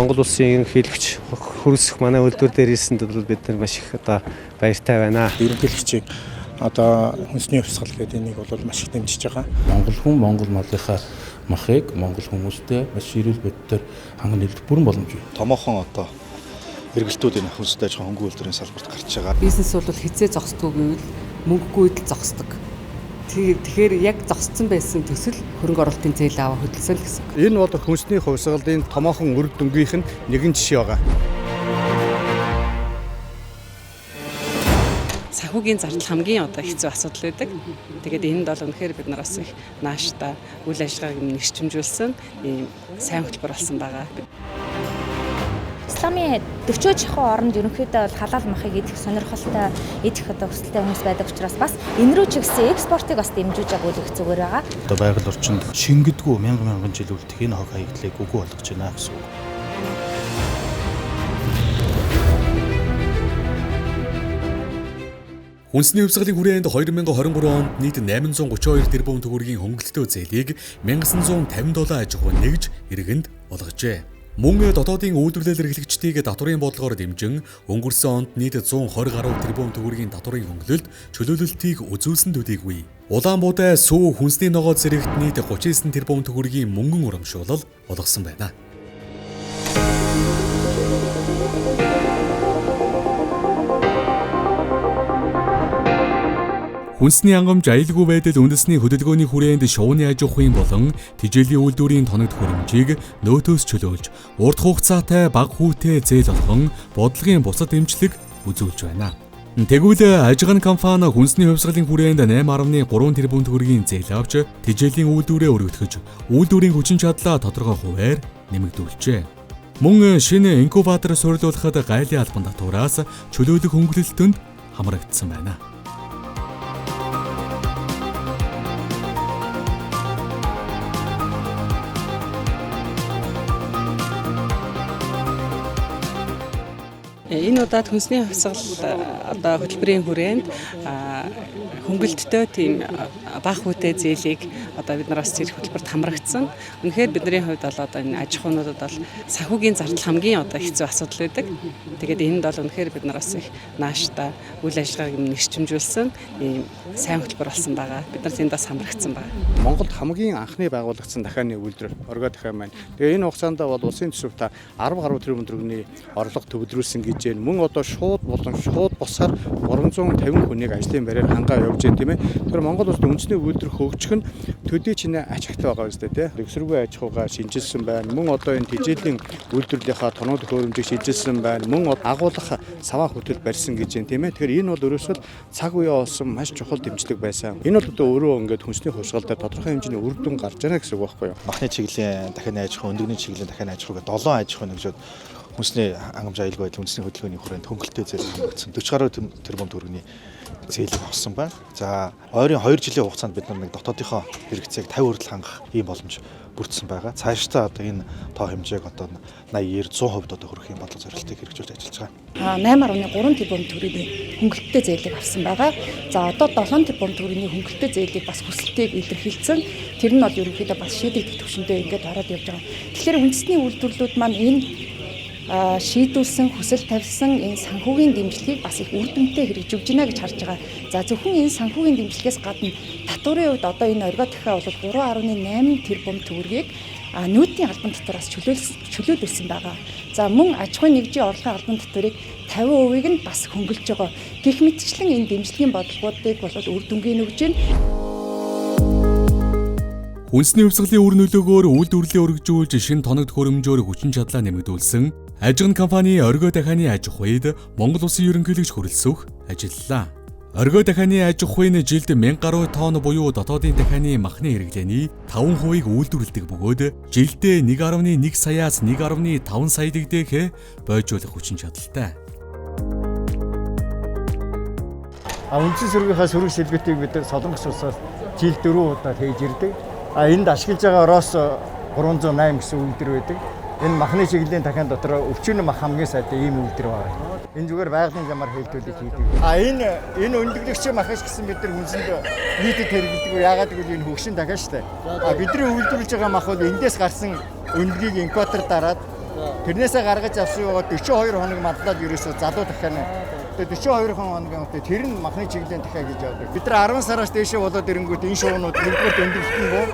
Монгол улсын ерөнхийлөгч хөрвсөх манай үйлдвэр дээр ирсэнд бол бид нар маш их одоо баяртай байна. Ерөнхийлөгчийг одоо хүнсний хувьсгал гэдэг энийг бол маш их дэмжиж байгаа. Монгол хүн Монгол малынхаа махыг Монгол хүмүүстэй маш эрүүл бодитоор ханган нэлбэх бүрэн боломж бий. Томоохон одоо эргэлтүүд энэ хүнстэй аж ахуйн хөнгөн үйлдвэрийн салбарт гарч байгаа. Бизнес бол хизээ зогсдгүй гэвэл мөнгөгүй л зогсдог. Тэгэхээр яг зогссон байсан төсөл хөрөнгө оруулалтын зээл аваа хөдөлсөн л гэсэн. Энэ бол хүнсний хувьсгалын томоохон үр дүнгийнх нь нэгэн жишээ байгаа. Санхүүгийн зардал хамгийн одоо хэцүү асуудал байдаг. Тэгээд энд бол үнэхээр бид нар бас их нааштай үйл ажиллагааг нэгжимжүүлсэн ийм сайн хөтөлбөр болсон байгаа. Исламын 40 жихүү оронд ерөнхийдөө бол халаал махыг идэх сонирхолтой идэх одоо хүсэлтэй хүмүүс байдаг учраас бас энэ рүү ч гэсэн экспортыг бас дэмжиж байгаа үйл их зүгээр байгаа. Одоо байгаль орчинд шингэдэггүй мянган жил үлдэх энэ хог хаягдлыг үгүй болгож байна гэсэн үг. Хүнсний хувьсгалын хүрээнд 2023 онд нийт 832 тэрбум төгрөгийн хөнгөлөлтөө зээлийг 1957 аж ахуй нэгж иргэнд олгожээ. Мөн дотоодын үйлдвэрлэл эрхлэгчдийг татварын бодлогоор дэмжин өнгөрсөн онд нийт 120 гаруй тэрбум төгрөгийн татварын хөнгөлөлт чөлөөлөлтийг үзүүлсэн төдийгүй Улаанбуудай сүү хүнсний ногоо зэрэгт нийт 39 тэрбум төгрөгийн мөнгөн урамшуулал олгосон байна. Хүнсний хангамж аюулгүй байдал үндэсний хөдөлгөөний хүрээнд шувууны аж ахуйн болон тэжээлийн үйлдвэрийн тоногд хөрөмжийг нөөтөөс чөлөөлж урт хугацаатай бага хүүтэй зээл олгон бодлогын бусад эмчлэг үзүүлж байна. Тэгвэл ажиган компани хүнсний хувьсгалын хүрээнд 8.3 тэрбум төгрөгийн зээл авч тэжээлийн үйлдвэрээ өргөдгөж үйлдвэрийн хүчин чадлаа тодорхой хувиар нэмэгдүүлжээ. Мөн шинэ инкубатор суурилуулахад гайлын албан татвараас чөлөөлөх хөнгөлөлтөнд хамрагдсан байна. Энэ удаад хүнсний хувьсгал одоо хөтөлбөрийн хүрээнд хөнгөлөлттэй тийм бага хүүтэй зээлийг одоо бид нараас зэрэг хөтөлбөрт хамрагдсан. Үнэхээр бидний хувьд бол одоо энэ аж ахуйнуудад бол санхүүгийн зардал хамгийн одоо хэцүү асуудал байдаг. Тэгээд энд бол үнэхээр бид нараас их нааштай үйл ажиллагааг нэгжимжүүлсэн ийм сайн хөтөлбөр болсон байгаа. Бид нар энд бас хамрагдсан байгаа. Монголд хамгийн анхны байгуулагдсан дахианы үйлдвэр оргоо дахиан байна. Тэгээ энэ хугацаанд бол улсын төсөвт 10 гаруй тэрбум төгрөгийн орлого төвлөрүүлсэн гэж байна. Мөн одоо шууд босаар 350 хүнийг ажлын байраар хангаа явж байна тийм ээ. Тэр Монгол улсад үндэсний үйлдвэр хөгжих нь төдий чинээ ачигтай байгаа үстэй тийм ээ. Эсвэргүй аж ахуйгаа шинжилсэн байна. Мөн одоо энэ тэжээлийн үйлдвэрлэлийнхаа тоног хөрөмжийг шинжилсэн байна. Мөн агуулгах саваа хөтөл барьсан гэж байна тийм ээ. Тэгэхээр энэ бол өөрөөсөө цаг үеэ олсон маш чухал дэмжлэг байсан. Энэ бол одоо өөрөө ингээд хүнсний хувьсгал дээр тодорхой хэмжээний үр дүн гарч байна гэсэн үг байхгүй юу? Махны чиглэлийн дахин аж ахуй, өндөгний чиглэлийн дахин аж ахуйг 7 аж ахуй нэгжүүд хүнсний хангамж аюулгүй байдал үндэсний хөдөлгөөний хүрээнд хөнгөлөлтөө зээл хангагдсан 40 гаруй тэрбум төгрөгийн зээлийг авсан байна. За ойрын 2 жилийн хугацаанд бид нар нэг дотоодынхоо хэрэгцээг 50 хүртэл хангах ийм боломж бүрдсэн байгаа. Цаашдаа одоо энэ тоо хэмжээг одоо 80-90-100% одоо хүрэх юм бодлого зорилтыг хэрэгжүүлж ажиллаж байгаа. 8.3 тэрбум төгрөгийн хөнгөлөлттэй зээлийг авсан байгаа. За одоо 7 тэрбум төгрөгийн хөнгөлөлттэй зээлийг бас хүсэлтийг илэрхийлсэн. Тэр нь бол ерөнхийдөө бас шийдэгдэх төвшөндөө ингээд ороод явж байгаа. Тэгэхээр үндэсний үйлдвэрлэлүүд маань энэ шийдүүлсэн хүсэл тавьсан энэ санхүүгийн дэмжлэгийг бас их үр дүнтэй хэрэгжүүлж байна гэж харж байгаа. За зөвхөн энэ санхүүгийн дэмжлэгээс гадна татварын хувьд одоо энэ оргоо дахиа бол 3.8 тэрбум төгрөгийг нүүдийн албан татвараас чөлөөлүүлсэн байгаа. За мөн аж ахуйн нэгжийн орлогын албан татварыг 50%-ийг нь бас хөнгөлж байгаа. Гэх мэтчлэн энэ дэмжлэгийн бодлогуудыг бол үр дүнгийн өгж байна. Хүнсний хувьсгалын үр нөлөөгөөр үйлдвэрлэлээ өргөжүүлж шинэ тоногд хөрөмжөөр хүчин чадлаа нэмэгдүүлсэн ажиган компани оргоо дахианы аж ахуйд Монгол улсын ерөнхийлөгч хүрэлцэх ажиллалаа. Оргоо дахианы аж ахуйн жилд 1000 гаруй тонн буюу дотоодын дахианы махны хэрэглээний 5%-ийг үйлдвэрлэдэг бөгөөд жилдээ 1.1 саяас 1.5 сая дэх бойжуулах хүчин чадалтай. Үндсэн сүргийнхаа сүрэг шилбэтийг бид Солонгос улсаас жил 4 удаа хийж ирдэг. Энд ашиглаж байгаа Рос 308 гэсэн үйлдвэр байдаг. Энэ махны чиглэлийн дахин дотор өвчнө мах хамгийн сайтай ийм үйлдвэр байгаа. Энэ зүгээр байгалийн замаар хэлтүүлж хийдэг. Энэ өндөглөгч махаш гэсэн бид нар хүнсэнд нийтэд хэрэглэдэг. Яагаад гэвэл энэ хөгшин дахиа штэ. Бидний үйлдвэрлэж байгаа мах бол эндээс гарсан өндгийг инкватор дараад Тэрнээсээ гаргаж авсан байгаа 42 хоног мадлаад ерөөсөө залуу дахиана. Тэгээ 42 хоногийн үедээ тэр нь махны чиглэлийн дахиа гэж явдаг. Бид нар 10 сараас дээшээ болоод ирэнгүүт энэ шуунууд нэгдүгээр тэмдэглэлт нь буу,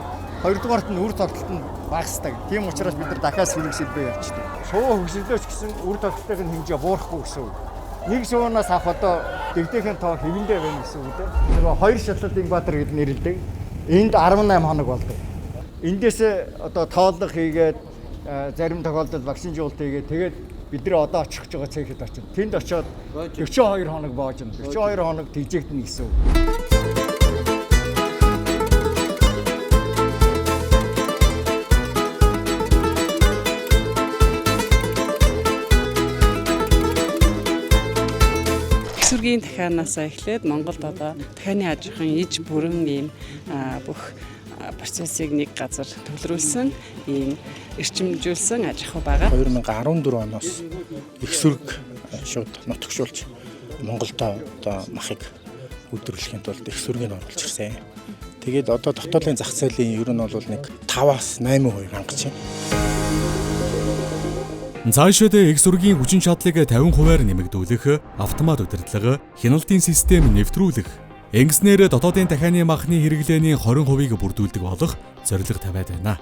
хоёрдугаарт нь үр тоглолт нь багасдаг. Тийм учраас бид нар дахиад сэрэг сэлбээ явчихдаг. Шуу хөгжлөөч гэсэн үр тоглолтын хэмжээ буурахгүй гэсэн үг. Нэг шуунаас авах одоо дэгдэхийн тоо хэвэндээ байна гэсэн үг дээ. Нөгөө хоёр шатлалт Инбаатар гэдэг нэрлэдэг. Энд 18 хоног болдог. Эндээс одоо тооллого хийгээд зарим тохиолдолд вакцинжуулалт хийгээд тэгээд бидний одоо очих гэж байгаа цэхэд очино. Тэнд очиод 42 хоног боожно. 42 хоног тийжэгдэнэ гэсэн үг. Эксүргийн дахианаасаа эхлээд Монголд одоо дахианы аж ахуйн иж бүрэн ийм бүх процессыг нэг газар төвлөрүүлсэн, ийм эрчимжүүлсэн аж ахуй байгаа. 2014 оноос их сүрэг шууд нутагшуулж Монголдо одоо махыг үйлдвэрлэхийн тулд их сүргийг оруулж ирсэн. Тэгээд одоо дотоодын зах зээлийн ер нь бол нэг 5-8% хангаж байна. Цаашид их сүргийн хүчин чадлыг 50%-аар нэмэгдүүлэх, автомат удирдлага, хяналтын систем нэвтрүүлэх, ингэснээр дотоодын дахианы махны хэрэглээний 20%-ийг бүрдүүлдэг болох зорилго тавиад байна.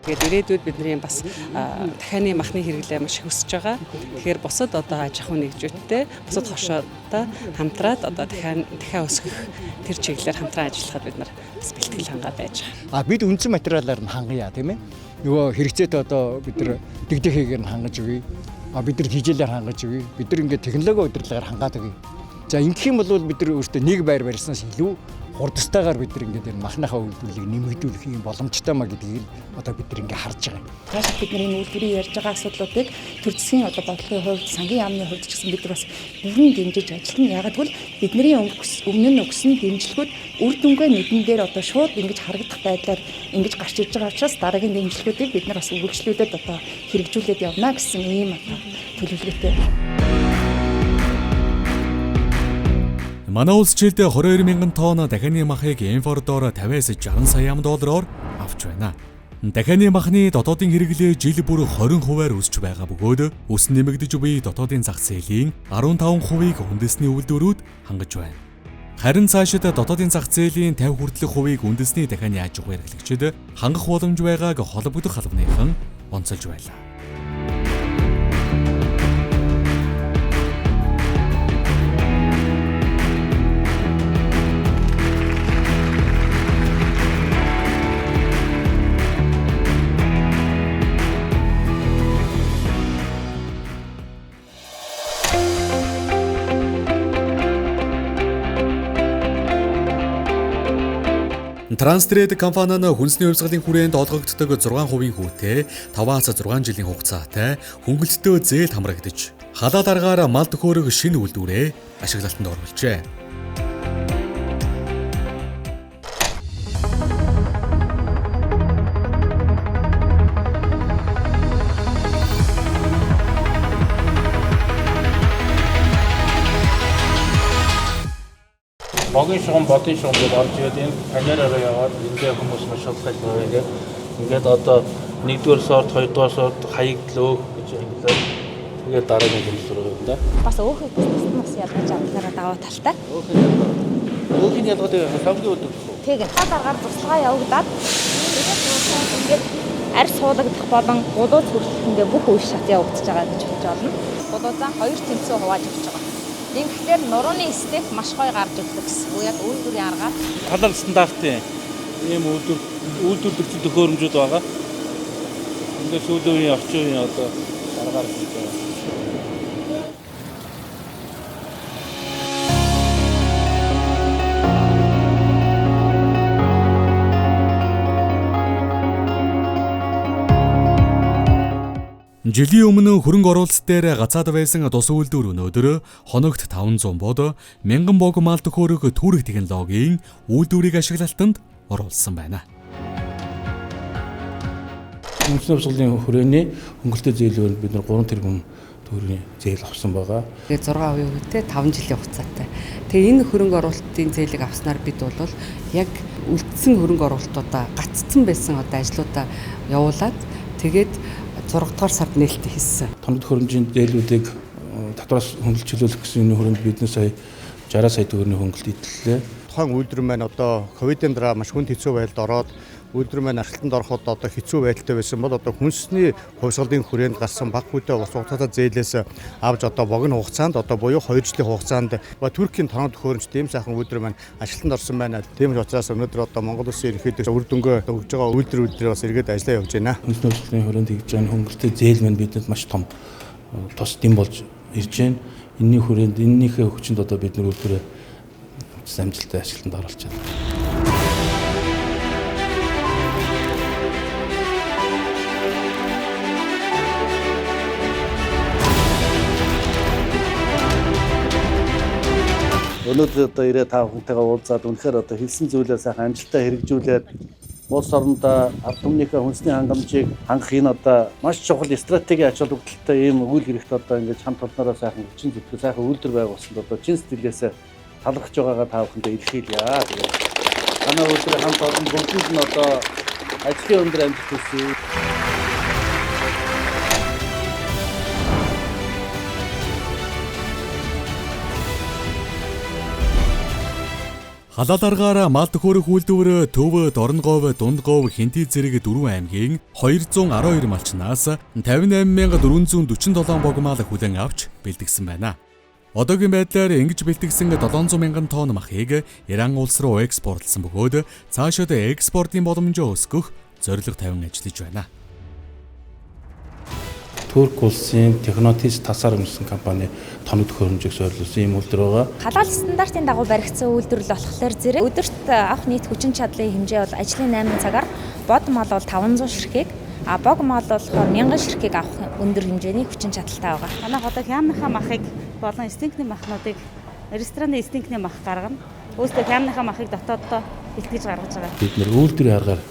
Тэгээд ирээдүйд бидний бас дахианы махны хэрэглээ маш их өсөж байгаа. Тэгэхээр бусад одоо аж ахуй нэгжүүдтэй, бусад хошоотой хамтраад одоо дахиа өсгөх тэр чиглэлээр хамтран ажиллахад бид нар бас бэлтгэл хангаад байж байгаа. Бид үндсэн материалаар нь хангая тийм ээ. Нөгөө хэрэгцээтэй одоо бид нар дэгдэхийг нь хангаж өгье. Бид нар хижээлээр хангаж өгье. Бид нар ингээд технологи удирдлагаар хангаад өгье. За ингэх юм бол бид нар өөртөө нэг байр барьснаас илүү хурдстайгаар бид нар ингээд энэ махныхаа үйлдвэрлэлийг нэмэгдүүлэх юм боломжтой маа гэдгийг одоо бид нар ингээд харж байгаа. Цааш бид нар энэ үйлдвэрийн ярьж байгаа асуудлуудыг төр засгийн одоо бодлогын хувьд, сангийн яамны хувьд ч гэсэн бид нар бас бүрэн дэмжиж ажиллана. Ягаад гэвэл бидний өмнө нь өгсөн дэмжлэгүүд үр дүнгээ нүдэн дээр одоо шууд ингэж харагдах байдлаар ингэж гарч ирж байгаа учраас дараагийн дэмжлэгүүдийг бид нар бас үргэлжлүүлээд одоо хэрэгжүүлээд явна гэсэн ийм одоо төлөвлөгөөтэй. Манай улс жилд 22,000 тонн дахианы махыг импортоор 50-60 сая $60 авч байна. Дахианы махны дотоодын хэрэглээ жил бүр 20%-аар өсч байгаа бөгөөд өс нэмэгдэж буй дотоодын зах зээлийн 15%-ийг үндэсний үйлдвэрүүд хангаж байна. Харин цаашид дотоодын зах зээлийн 50 хүртэлх хувийг үндэсний дахианы аж ахуй эрхлэгчид хангах боломж байгааг холбогдох албаныхан онцолж байлаа. Транстрейд компани нь хүнсний хувьсгалын хүрээнд олгогддог 6% хүүтэй 5-6 жилийн хугацаатай хөнгөлөлтөө зээлд хамрагдаж халаал аргаар мал төхөөрөг шинэ үйлдвэрээ ашиглалтанд оруулжээ. Богийн шугам, бодын шугам гэж орж ирээд энэ панераараа яваад ингээ хүмүүс маш шалгаж байгаа. Ингээд одоо 1-р сорт, 2-р сорт хаягдлөө гэж хэлээ. Тэгээд дараагийн хэмжээ рүү юм да. Бас өөхөө бас ялгаж авахлаараа даваа талтай. Өөхний ялгаад хамгийн өдөр. Тэгээ та дараагаар туслага явагдаад ингээд арьс суулгадах болон гулууц хүртэл бүх үе шат явагдаж байгаа гэж хэлж байна. Гулуузаа 2 тэмцээн хувааж өгч байгаа. Тэгэхээр нурууны степ маш гоё гарч ирдэг гэсэн. Яг үйлдвэрийн аргаар халаал стандартын ийм үйлдвэр төхөөрөмжүүд байгаа. Ингээд сүүлийн үеийн орчин үеийн одоо аргаар хийж байгаа. Жилийн өмнө хөрөнгө оруулалт дээр гацаад байсан тус үйлдвэр өнөөдөр хоногт 500 бод 1000 бог мал төхөөрөг түүрэг технологийн үйлдвэрийг ашиглалтанд оруулсан байна. Хүнсний хувьсгалын хүрээний хөнгөлөлтөө зээлээр бид нар 3 тэрбум төгрөгийн зээл авсан байгаа. Тэгээд 6% үүтэй 5 жилийн хугацаатай. Тэгээ энэ хөрөнгө оруулалтын зээлийг авснаар бид бол яг үлдсэн хөрөнгө оруулалтуудаа гаццсан байсан одоо ажлуудаа явуулаад тэгээд 6 дугаар сард нээлттэй хийсэн. Тоног хөрөмжийн зээлүүдийг татвараас хөнгөлж чөлөөлөх гэсэн энэ хүрээнд бид сая 60 сая төгрөгийн хөнгөлт идэллээ. Тухайн үйлдвэр маань одоо ковидын дараа маш хүнд хэцүү байдалд ороод үйлдвэр маань ажилтнанд ороход одоо хэцүү байдалтай байсан бол одоо хүнсний хувьсгалын хүрээнд гарсан баг хүйтэ ус хугацаатай зээлээс авж одоо богино хугацаанд одоо буюу 2 жилийн хугацаанд Туркийн тоног төхөөрөмж тийм сайхан үйлдвэр маань ажилтнанд орсон байна. Тийм учраас өнөөдөр одоо Монгол Улсын ерөнхийдөө үр дүнгээ өгж байгаа үйлдвэр бас эргээд ажиллаа явж байна. Хүнсний хувьсгалын хүрээнд хийж байгаа хөнгөлтийн зээл маань бидэнд маш том тус дэм болж ирж байна. Энэний хүрээнд энэнийхээ хүчинд одоо бид нар үйлдвэрээ амжилттай ажилтнанд оруулж байна. Өнөөдөр одоо ирээ та бүхэнтэйгээ уулзаад үнэхээр одоо хэлсэн зүйлээ сайхан амжилттай хэрэгжүүлээд улс орондоо ард түмнийхээ хүнсний хангамжийг хангах энэ одоо маш чухал стратеги ач холбогдолтой ийм үйл хэрэгт одоо ингэж хамт олноороо сайхан хүчин зүтгэл сайхан үйлдвэр байгуулсанд одоо чин сэтгэлээсээ талархж байгаагаа та бүхэндээ илэрхийлье. Тэгээд манай үйлдвэрийн хамт олон бүгд нь одоо ажлын өндөр амжилт хүсье. Халаал аргаар мал төхөөрөх үйлдвэр Төв, Дорногов, Дундгов, Хинти зэрэг 4 аймгийн 212 малчнаас 58,447 бог мал хүлээн авч бэлтгэсэн байна. Одоогийн байдлаар ингэж бэлтгэсэн 700,000 тонн махыг Иран улс руу экспортлсон бөгөөд цаашид экспортын боломжоо өсгөх зорилго тавин ажиллаж байна. Турк улсын Технотис Тасар гэсэн компани тоног төхөөрөмжийг суурилсан ийм үйлдвэр байгаа. Халаал стандартын дагуу баригдсан үйлдвэрлэл болохоор зэрэг өдөрт авах нийт хүчин чадлын хэмжээ бол ажлын 8 цагаар бод мал бол 500 ширхэг, бог мал болохоор 1000 ширхэг авах өндөр хэмжээний хүчин чадалтай байгаа. Манай одоо хямныхаа махыг болон стенкний махнуудыг рестораны стенкний мах гаргана. Өөрөстэй хямныхаа махыг дотооддоо бэлтгэж гаргаж байгаа. Бид нэр үйлдвэрийн аргаар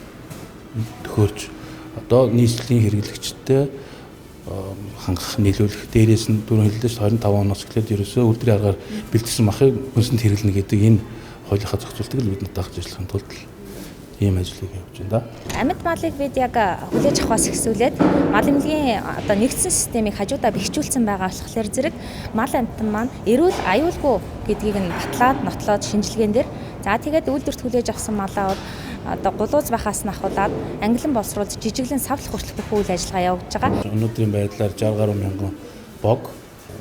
төхөөрч одоо нийслэлийн хэрэглэгчтэй хангах нийлүүлэх дээрээс нь дөрөв хэллээс 25 оноос эхлээд ерөөсөө үйлдвэрийн аргаар бэлтгэсэн махыг хүнсэнд хэрэглэнэ гэдэг энэ хуулийнхаа зохицуултыг л бид дагаж ажиллахын тулд ийм ажлыг явуулж байна. Амьд малыг бид яг хүлээж авахаас эхсүүлээд мал эмнэлгийн одоо нэгдсэн системийг хажуудаа бэхжүүлсэн байгаа болохоор зэрэг мал амтан маань эрүүл аюулгүй гэдгийг нь батлаад нотлоод шинжилгээн дээр за тэгээд үйлдвэрт хүлээж авсан малаа бол одоо гулууз бахаас нь ахуулаад ангилан боловсруулж жижиглэн савлах хүртэл бүх үйл ажиллагаа явуулж байгаа. Өнөөдрийн байдлаар 60 гаруй мянган бог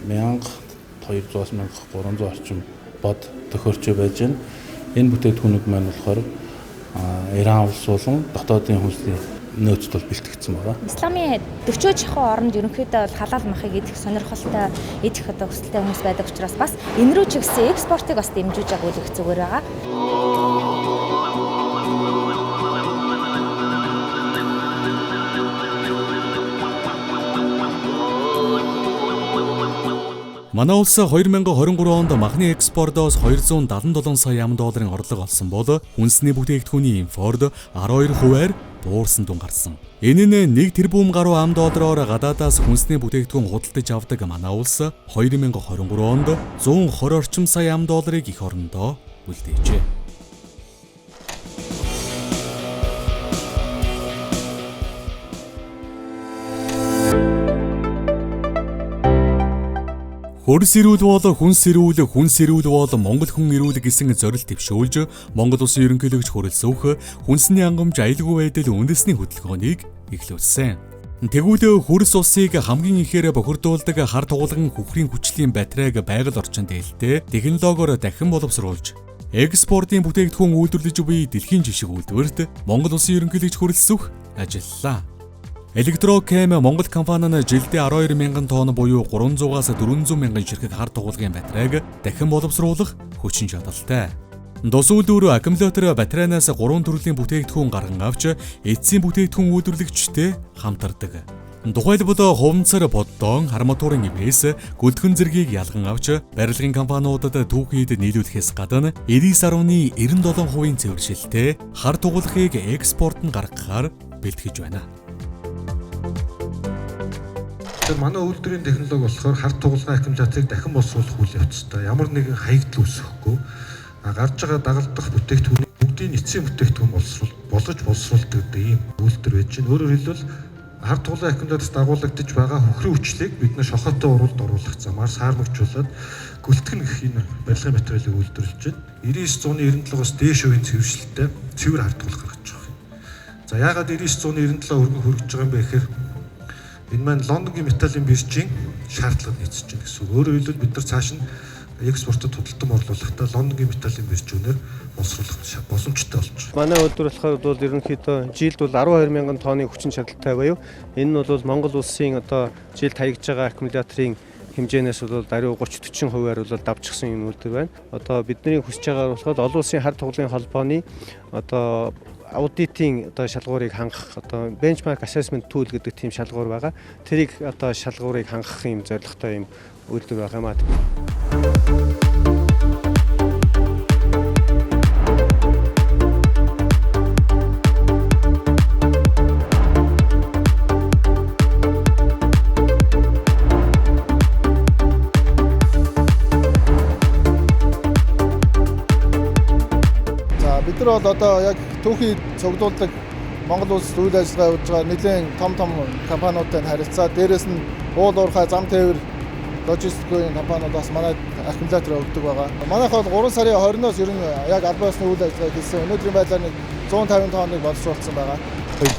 1200-аас 1300 орчим бод төхөөрчөө байж байна. Энэ бүтээгдэхүүнүүд маань болохоор Иран улс болон дотоодын хүнсний нөөцд бол бэлтгэгдсэн байгаа. Исламын 40 жихүү оронд ерөнхийдөө бол халаал махыг идэх сонирхолтой идэх одоо хүсэлтэй хүмүүс байдаг учраас бас энэ рүү ч гэсэн экспортыг бас дэмжиж агуулах зүгээр байгаа. Манай улс 2023 онд махны экспортоос 277 сая $, орлого олсон бол хүнсний бүтээгдэхүүний импорт 12%-аар буурсан тун гарсан. Энэ нь 1 тэрбум гаруй $-оор гадаадаас хүнсний бүтээгдэхүүн худалдаж авдаг манай улс 2023 онд 120 орчим сая $-ыг эх орондоо үлдээжээ. Хөрс ирүүл бол хүнс ирүүл, хүнс ирүүл бол Монгол хүн ирүүл гэсэн зорилт төвшүүлж Монгол Улсын ерөнхийлөгч хүрэлцэх хүнсний хангамж аюулгүй байдал үндэсний хөтөлбөрийг эхлүүлсэн. Тэгвэл хөрс улсыг хамгийн ихээр бохирдуулдаг хар тугуулган хүхрийн хүчлийн батарейг байгаль орчинд ээлтэй технологиор дахин боловсруулж экспортын бүтээгдэхүүн үйлдвэрлэж буй дэлхийн жишг үйлдвэрт Монгол Улсын ерөнхийлөгч хүрэлцэх ажиллалаа. Электрокем Монгол компани нь жилдээ 12,000 тонн буюу 300-аас 400,000 ширхэг хар тугуулгын батарейг дахин боловсруулах хүчин чадалтай. Дус үйлдвэр аккумулятор батарейнаас 3 төрлийн бүтээгдэхүүн гарган авч эцсийн бүтээгдэхүүн үйлдвэрлэгчтэй хамтардаг. Тухайлбал хуванцар боддон, арматурын ивэс, гүлтгэн зэргийг ялган авч барилгын компаниудад түүхийд нийлүүлэхээс гадна 99.97% цэвэршилтэй хар тугуулгыг экспортод гаргахаар бэлтгэж байна. Манай үйлдвэрийн технологи болохоор хар тугуулгын аккумуляторыг дахин боловсруулах үйл явцтай. Ямар нэгэн хаягдл үүсэхгүй. Гарч байгаа дагалдах бүтээгдэхүүнийг бүгдийг эцсийн бүтээгдэхүүн болгож боловсруулдаг ийм үйлдвэр байж байна. Өөрөөр хэлбэл хард туглын аккумуляторт дагуулгадж байгаа хөхрийн хүчлийг бид нэ шохоотой уралд оруулах замаар саармагчуулаад гүлтгэн гэх энэ барилгын материалыг үйлдвэрлэж байна. 9997-ос дээш үеийн цэвэршилттэй цэвэр хард туглах гаргаж байгаа юм. За яагаад 9997 өргөн хүргэж байгаа юм бэ гэхээр энэ маань Лондонгийн металлын биржийн шаардлага нийцэж байна гэсэн үг. Өөрөөр хэлбэл бид нар цааш нь экспортод худалдан орлуулахдаа Лондонгийн металлын биржүүнээр боловсруулах боломжтой болж байна. Манай үйлдвэр болохоор ерөнхийдөө жилд бол 12,000 тонны хүчин чадалтай буюу энэ нь бол Монгол улсын одоо жилд хаягдж байгаа аккумуляторын хэмжээнээс бол даруй 30-40%-аар бол давчихсан юм үйлдвэр байна. Одоо бидний хүсэж байгаа болохоор олон улсын хард туглын холбооны одоо аудитын одоо шалгуурыг хангах одоо benchmark assessment tool гэдэг тийм шалгуур байгаа. Тэрийг одоо шалгуурыг хангах юм зорилготой юм үйлдвэр байгаа маа. Бид нар бол одоо яг түүхий цуглуулдаг Монгол улс үйл ажиллагаа явуулж байгаа нэлээд том компаниудтай харилцаа. Дээрээс нь уул уурхай зам тээвэр логистикийн компаниудаас манай аккумулятор өгдөг байгаа. Манайх бол 3 сарын 20-оос ер нь яг албан ёсны үйл ажиллагаа хийсэн. Өнөөдрийн байдлаар 150 тонныг боловсруулсан байгаа.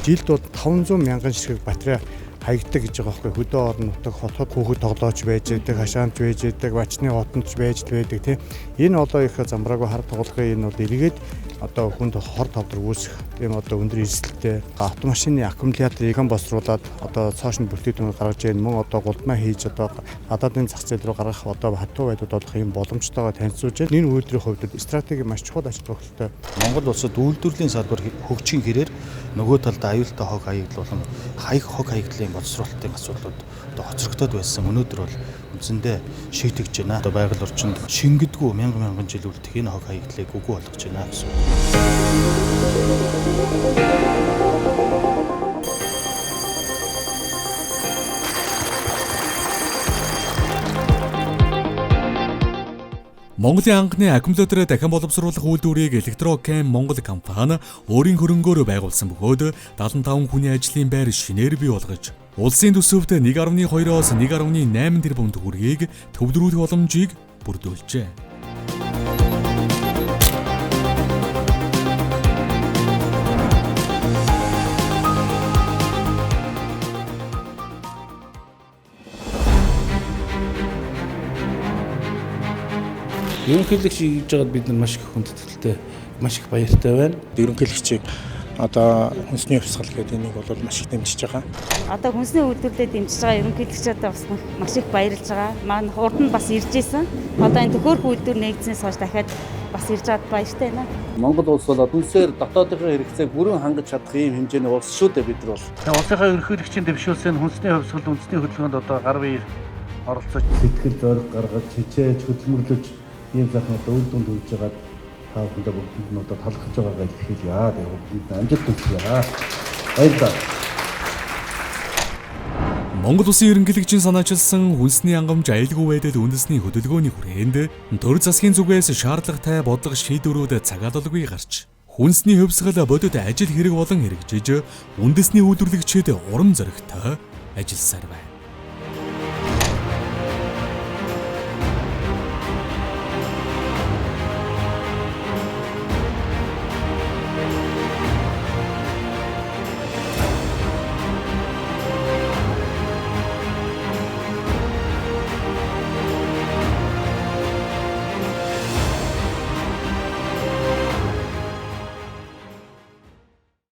Жилд бол 500 мянган ширхэг батарей хаягддаг гэж байгаа байхгүй. Хөдөө орон нутаг хотод хүүхэд тоглооч байж байдаг, хашаанч байж байдаг, бачны хотонч байж байдаг тийм. Энэ одоо их замбраагүй хард тоглохын энэ бол эргээд одоо хүнд хор тавдар үүсэх тийм одоо өндөр эрсдэлтэй автомашины аккумуляторыг боловсруулад одоо цоошин бүртгэгдмээр гаргаж ирэн мөн одоо голдмаа хийж одоо гадаадын зах зээл рүү гаргах одоо хатуу байдууд болох юм боломжтойгоо танилцуулж байна. Энэ үйлдвэрийн хувьд стратеги маш чухал ач холбогдолтой. Монгол улсад үйлдвэрлэлийн салбар хөгжихийн хэрээр нөгөө талд аюултай хог хаягдал болон хог хаягдлын боловсруулалтын асуудлууд одоо хоцрогдоод байсан. Өнөөдөр бол үндсэндээ шийдэгдэж байна. Одоо байгаль орчинд шингэдэггүй мянган жил үлдэх энэ хог хаягдлыг үгүй болгож байна гэсэн. Монголын анхны аккумуляторыг дахин боловсруулах үйлдвэрийг Electrochem Монгол компани өөрийн хөрөнгөөр байгуулсан бөгөөд 75 хүний ажлын байр шинээр бий болгож улсын төсөвт 1.2-оос 1.8 тэрбум төгрөгийг төвлөрүүлэх боломжийг бүрдүүлжээ. Ерөнхийлөгч хийж байгаад бид нар маш их хүндэтгэлтэй, маш их баяртай байна. Ерөнхийлөгчийг одоо хүнсний хувьсгал гэдэг энийг бол маш их дэмжиж байгаа. Одоо хүнсний үйлдвэрлэлд дэмжиж байгаа ерөнхийлөгчөд бас маш их баярлж байгаа. Маань урд нь бас ирж исэн. Одоо энэ төхөөрөх үйлдвэр нэгдснээс хойш дахиад бас ирж байгаад баяртай байна. Монгол улс бол үнсээр дотоодынхаа хэрэгцээг бүрэн хангаж чадах ийм хэмжээний улс шүү дээ бид нар бол. Улсынхаа ерөнхийлөгчийн дэвшүүлсэн хүнсний хувьсгал үндэсний хөдөлгөөнд одоо гар бие оролцож сэтгэл зориг гаргаж хичээж хөдөлмөрлөж ийм сайхан одоо үйл дүнд хүрж байгаа та бүхэндээ бүгд нь одоо талархаж байгаагаа хэлье. Тэгээд амжилт хүсье. Баярлалаа. Монгол улсын ерөнхийлөгчийн санаачилсан хүнсний хангамж аюулгүй байдал үндэсний хөдөлгөөний хүрээнд төр засгийн зүгээс шаардлагатай бодлого шийдвэрүүд цагаалалгүй гарч хүнсний хувьсгал бодит ажил хэрэг болон хэрэгжиж үндэсний үйлдвэрлэгчид урам зоригтой ажилласаар байна.